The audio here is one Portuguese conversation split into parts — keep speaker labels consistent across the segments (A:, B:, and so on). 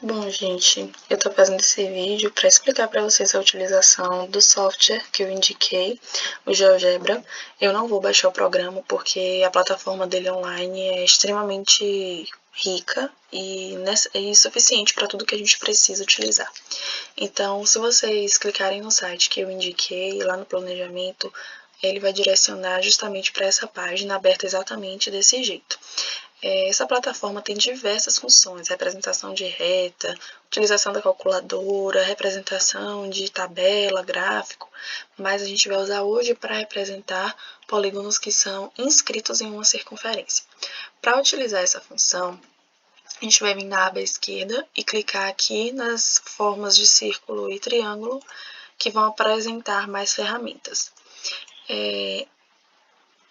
A: Bom, gente, eu tô fazendo esse vídeo para explicar para vocês a utilização do software que eu indiquei, o GeoGebra. Eu não vou baixar o programa porque a plataforma dele online é extremamente rica e suficiente para tudo que a gente precisa utilizar. Então, se vocês clicarem no site que eu indiquei, lá no planejamento, ele vai direcionar justamente para essa página aberta exatamente desse jeito. Essa plataforma tem diversas funções, representação de reta, utilização da calculadora, representação de tabela, gráfico, mas a gente vai usar hoje para representar polígonos que são inscritos em uma circunferência. Para utilizar essa função, a gente vai vir na aba esquerda e clicar aqui nas formas de círculo e triângulo, que vão apresentar mais ferramentas.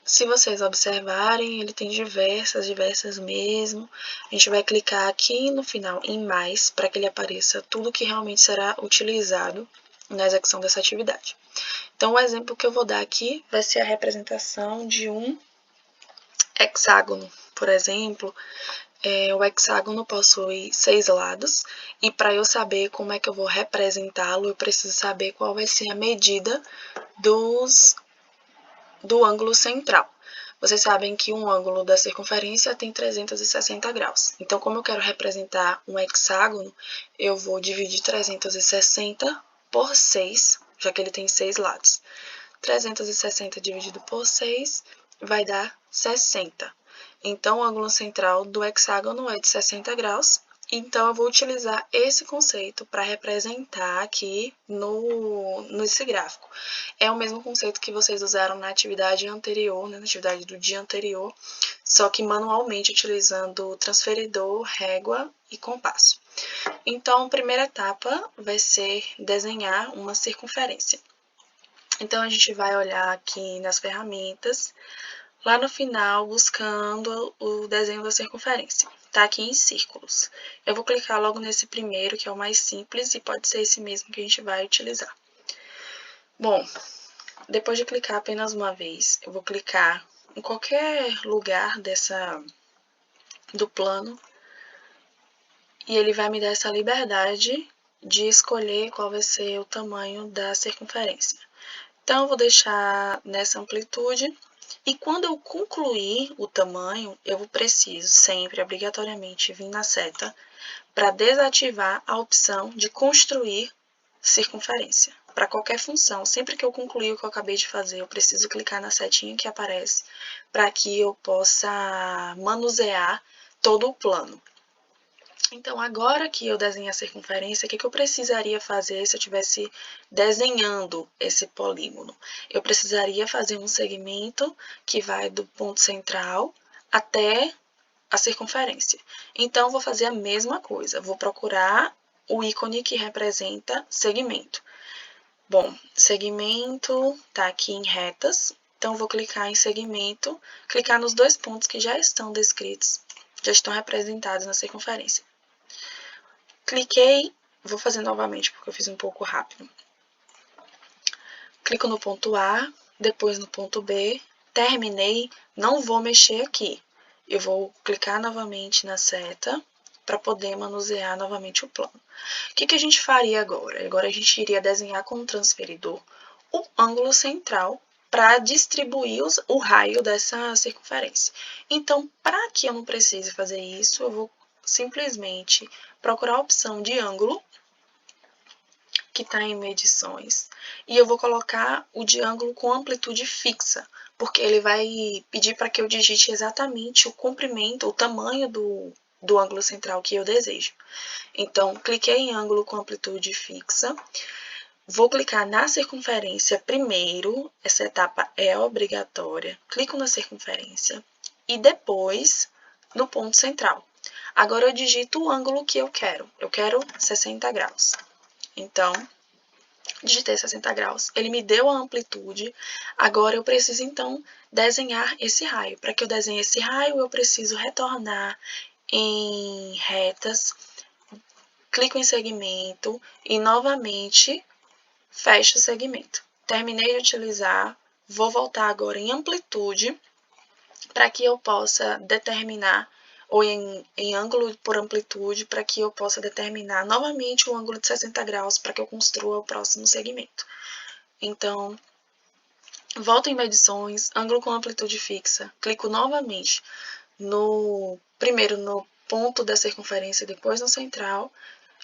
A: Se vocês observarem, ele tem diversas mesmo. A gente vai clicar aqui no final em mais, para que ele apareça tudo que realmente será utilizado na execução dessa atividade. Então, o exemplo que eu vou dar aqui vai ser a representação de um hexágono. Por exemplo, o hexágono possui 6 lados, e para eu saber como é que eu vou representá-lo, eu preciso saber qual vai ser a medida do ângulo central. Vocês sabem que um ângulo da circunferência tem 360 graus. Então, como eu quero representar um hexágono, eu vou dividir 360 por 6, já que ele tem 6 lados. 360 dividido por 6 vai dar 60. Então, o ângulo central do hexágono é de 60 graus. Então, eu vou utilizar esse conceito para representar aqui nesse gráfico. É o mesmo conceito que vocês usaram na atividade anterior, na atividade do dia anterior, só que manualmente utilizando transferidor, régua e compasso. Então, a primeira etapa vai ser desenhar uma circunferência. Então, a gente vai olhar aqui nas ferramentas, lá no final, buscando o desenho da circunferência. Está aqui em círculos. Eu vou clicar logo nesse primeiro, que é o mais simples, e pode ser esse mesmo que a gente vai utilizar. Bom, depois de clicar apenas uma vez, eu vou clicar em qualquer lugar do plano, e ele vai me dar essa liberdade de escolher qual vai ser o tamanho da circunferência. Então, eu vou deixar nessa amplitude. E quando eu concluir o tamanho, eu preciso sempre, obrigatoriamente, vir na seta para desativar a opção de construir circunferência. Para qualquer função, sempre que eu concluir o que eu acabei de fazer, eu preciso clicar na setinha que aparece para que eu possa manusear todo o plano. Então, agora que eu desenhei a circunferência, o que eu precisaria fazer se eu estivesse desenhando esse polígono? Eu precisaria fazer um segmento que vai do ponto central até a circunferência. Então, vou fazer a mesma coisa. Vou procurar o ícone que representa segmento. Bom, segmento está aqui em retas. Então, vou clicar em segmento, clicar nos dois pontos que já estão descritos, já estão representados na circunferência. Cliquei, vou fazer novamente porque eu fiz um pouco rápido. Clico no ponto A, depois no ponto B, terminei, não vou mexer aqui. Eu vou clicar novamente na seta para poder manusear novamente o plano. O que a gente faria agora? Agora a gente iria desenhar com o transferidor o ângulo central para distribuir o raio dessa circunferência. Então, para que eu não precise fazer isso, eu vou simplesmente procurar a opção de ângulo, que está em medições, e eu vou colocar o de ângulo com amplitude fixa, porque ele vai pedir para que eu digite exatamente o comprimento, o tamanho do ângulo central que eu desejo. Então, cliquei em ângulo com amplitude fixa, vou clicar na circunferência primeiro, essa etapa é obrigatória, clico na circunferência e depois no ponto central. Agora eu digito o ângulo que eu quero 60 graus. Então, digitei 60 graus, ele me deu a amplitude, agora eu preciso então desenhar esse raio. Para que eu desenhe esse raio, eu preciso retornar em retas, clico em segmento e novamente fecho o segmento. Terminei de utilizar, vou voltar agora em amplitude para que eu possa determinar ou em ângulo por amplitude, para que eu possa determinar novamente o ângulo de 60 graus para que eu construa o próximo segmento. Então, volto em medições, ângulo com amplitude fixa, clico novamente primeiro no ponto da circunferência, depois no central,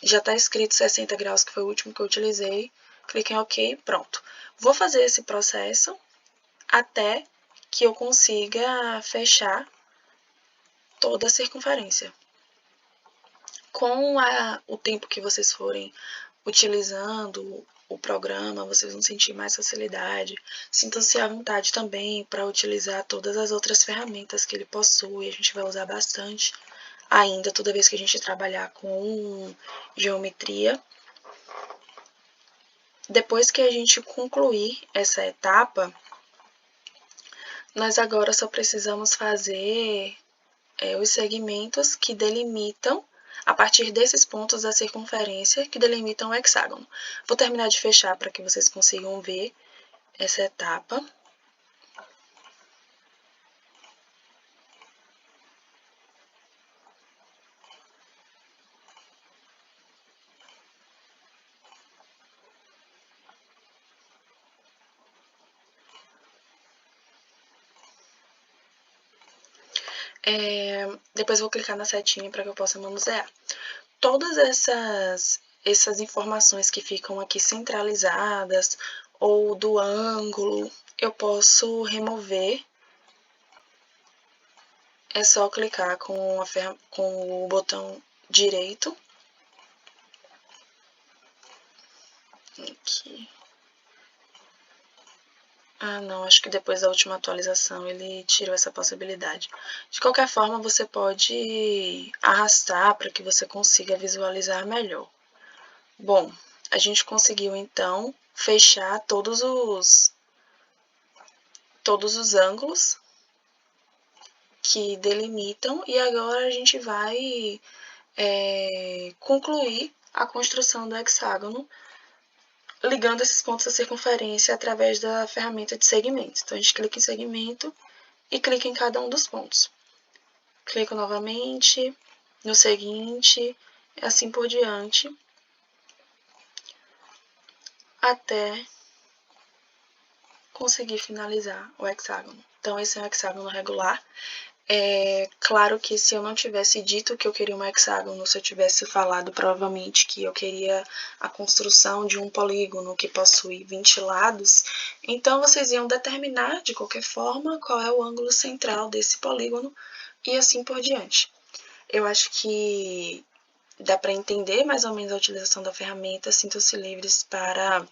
A: já está escrito 60 graus, que foi o último que eu utilizei, clique em OK, pronto. Vou fazer esse processo até que eu consiga fechar toda a circunferência. Com o tempo que vocês forem utilizando o programa, vocês vão sentir mais facilidade. Sintam-se à vontade também para utilizar todas as outras ferramentas que ele possui. A gente vai usar bastante ainda toda vez que a gente trabalhar com geometria. Depois que a gente concluir essa etapa, nós agora só precisamos fazer os segmentos que delimitam, a partir desses pontos da circunferência, que delimitam o hexágono. Vou terminar de fechar para que vocês consigam ver essa etapa. Depois vou clicar na setinha para que eu possa manusear. Todas essas informações que ficam aqui centralizadas, ou do ângulo, eu posso remover. É só clicar com o botão direito. Aqui. Ah, não, acho que depois da última atualização ele tirou essa possibilidade. De qualquer forma, você pode arrastar para que você consiga visualizar melhor. Bom, a gente conseguiu então fechar todos os ângulos que delimitam e agora a gente vai concluir a construção do hexágono ligando esses pontos à circunferência através da ferramenta de segmento. Então, a gente clica em segmento e clica em cada um dos pontos. Clico novamente no seguinte, e assim por diante, até conseguir finalizar o hexágono. Então, esse é um hexágono regular. Claro que se eu não tivesse dito que eu queria um hexágono, se eu tivesse falado provavelmente que eu queria a construção de um polígono que possui 20 lados, então vocês iam determinar de qualquer forma qual é o ângulo central desse polígono e assim por diante. Eu acho que dá para entender mais ou menos a utilização da ferramenta. Sintam-se livres para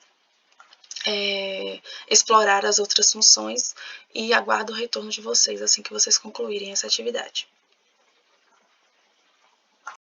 A: explorar as outras funções e aguardo o retorno de vocês assim que vocês concluírem essa atividade.